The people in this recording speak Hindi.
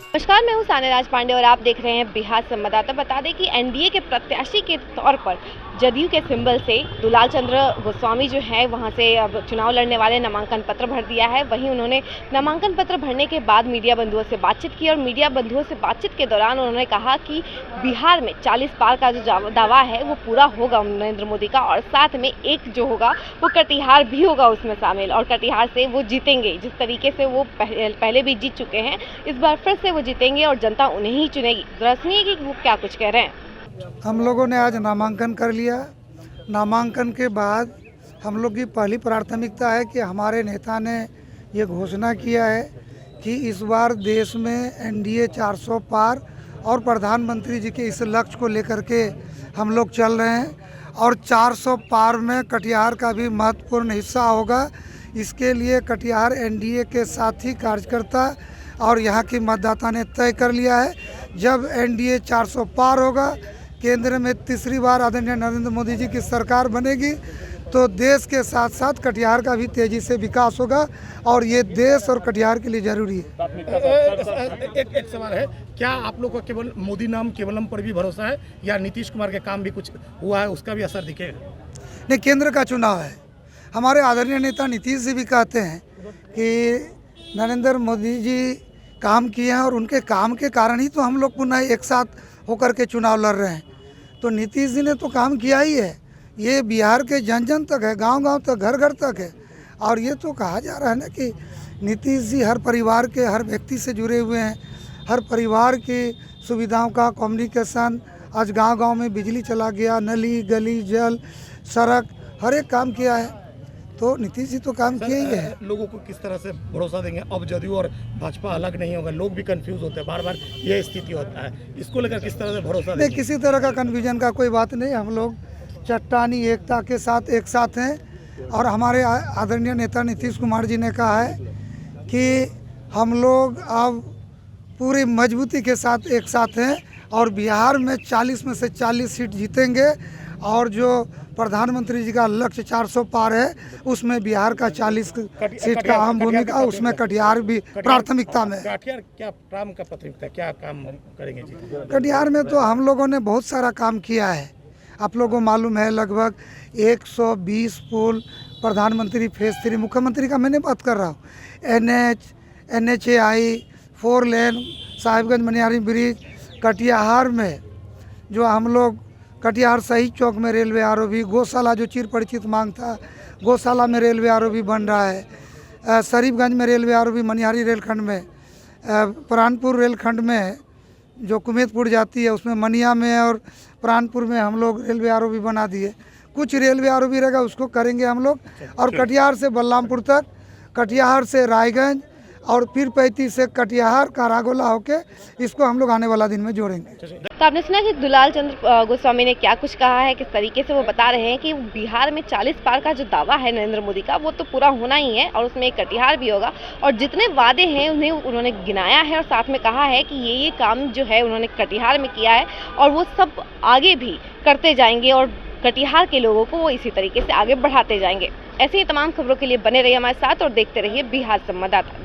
नमस्कार, मैं हूं सान्याराज पांडे और आप देख रहे हैं बिहार संवाददाता। बता दें कि एनडीए के प्रत्याशी के तौर पर जदयू के सिंबल से दुलाल चंद्र गोस्वामी जो है वहां से अब चुनाव लड़ने वाले नामांकन पत्र भर दिया है। वहीं उन्होंने नामांकन पत्र भरने के बाद मीडिया बंधुओं से बातचीत की और मीडिया बंधुओं से बातचीत के दौरान उन्होंने कहा कि बिहार में 40 पार का जो दावा है वो पूरा होगा नरेंद्र मोदी का, और साथ में एक जो होगा वो कटिहार भी होगा उसमें शामिल, और कटिहार से वो जीतेंगे। जिस तरीके से वो पहले भी जीत चुके हैं, इस बार फिर से वो जीतेंगे और जनता उन्हें ही चुनेगी। जरा सुनिए कि वो क्या कुछ कह रहे हैं। हम लोगों ने आज नामांकन कर लिया। नामांकन के बाद हम लोग की पहली प्राथमिकता है कि हमारे नेता ने ये घोषणा किया है कि इस बार देश में एनडीए 400 पार और प्रधानमंत्री जी के इस लक्ष्य को लेकर के हम लोग चल रहे हैं, और 400 पार में कटिहार का भी महत्वपूर्ण हिस्सा होगा। इसके लिए कटिहार एनडीए के साथी कार्यकर्ता और यहाँ की मतदाता ने तय कर लिया है, जब एनडीए 400 पार होगा, केंद्र में तीसरी बार आदरणीय नरेंद्र मोदी जी की सरकार बनेगी, तो देश के साथ साथ कटिहार का भी तेजी से विकास होगा, और ये देश और कटिहार के लिए जरूरी है। एक सवाल है, क्या आप लोग को केवल मोदी नाम केवलम पर भी भरोसा है, या नीतीश कुमार के काम भी कुछ हुआ है उसका भी असर दिखेगा? नहीं, केंद्र का चुनाव है। हमारे आदरणीय नेता नीतीश जी भी कहते हैं कि नरेंद्र मोदी जी काम किए हैं, और उनके काम के कारण ही तो हम लोग पुनः एक साथ होकर के चुनाव लड़ रहे हैं। तो नीतीश जी ने तो काम किया ही है, ये बिहार के जन जन तक है, गांव-गांव तक, घर घर तक है। और ये तो कहा जा रहा है ना कि नीतीश जी हर परिवार के हर व्यक्ति से जुड़े हुए हैं, हर परिवार की सुविधाओं का कम्युनिकेशन, आज गांव-गांव में बिजली चला गया, नली गली जल सड़क हर एक काम किया है, तो नीतीश जी तो काम किए ही है। लोगों को किस तरह से भरोसा देंगे? अब जदयू और भाजपा अलग नहीं होगा, लोग भी कंफ्यूज होते हैं, बार बार ये स्थिति होता है, इसको लेकर किस तरह से भरोसा देंगे? नहीं, किसी तरह का कन्फ्यूजन का कोई बात नहीं। हम लोग चट्टानी एकता के साथ एक साथ हैं, और हमारे आदरणीय नेता नीतीश कुमार जी ने कहा है कि हम लोग अब पूरी मजबूती के साथ एक साथ हैं, और बिहार में 40 में से 40 सीट जीतेंगे, और जो प्रधानमंत्री जी का लक्ष्य 400 पार है, उसमें बिहार का 40 सीट का अहम भूमिका, उसमें कटिहार भी प्राथमिकता में। कटिहार क्या काम का प्राथमिकता, क्या काम करेंगे जी? कटिहार में तो हम लोगों ने बहुत सारा काम किया है। आप लोगों को मालूम है, लगभग 120 पुल, प्रधानमंत्री फेज 3, मुख्यमंत्री का मैंने बात कर रहा हूँ, NH, NHAI, 4 लेन, साहिबगंज मनिहारी ब्रिज, कटिहार में जो हम लोग कटिहार शहीद चौक में रेलवे आरओबी, गौशाला जो चिर परिचित मांग था, गौशाला में रेलवे आरओबी बन रहा है, शरीफगंज में रेलवे आरओबी, मनिहारी रेलखंड में, प्राणपुर रेलखंड में जो कुमेतपुर जाती है उसमें मनिया में और प्राणपुर में हम लोग रेलवे आरओबी बना दिए। कुछ रेलवे आरओबी रहेगा उसको करेंगे हम लोग, और कटिहार से बलरामपुर तक, कटिहार से रायगंज, और फिर 35 से कटिहार कारागोला होके इसको हम लोग आने वाला दिन में जोड़ेंगे। तो आपने सुना कि दुलाल चंद्र गोस्वामी ने क्या कुछ कहा है, किस तरीके से वो बता रहे हैं कि बिहार में 40 पार का जो दावा है नरेंद्र मोदी का वो तो पूरा होना ही है, और उसमें एक कटिहार भी होगा, और जितने वादे हैं उन्हें उन्होंने गिनाया है, और साथ में कहा है कि ये काम जो है उन्होंने कटिहार में किया है, और वो सब आगे भी करते जाएंगे, और कटिहार के लोगों को वो इसी तरीके से आगे बढ़ाते जाएंगे। ऐसे ही तमाम खबरों के लिए बने रहिए हमारे साथ और देखते रहिए बिहार संवाददाता।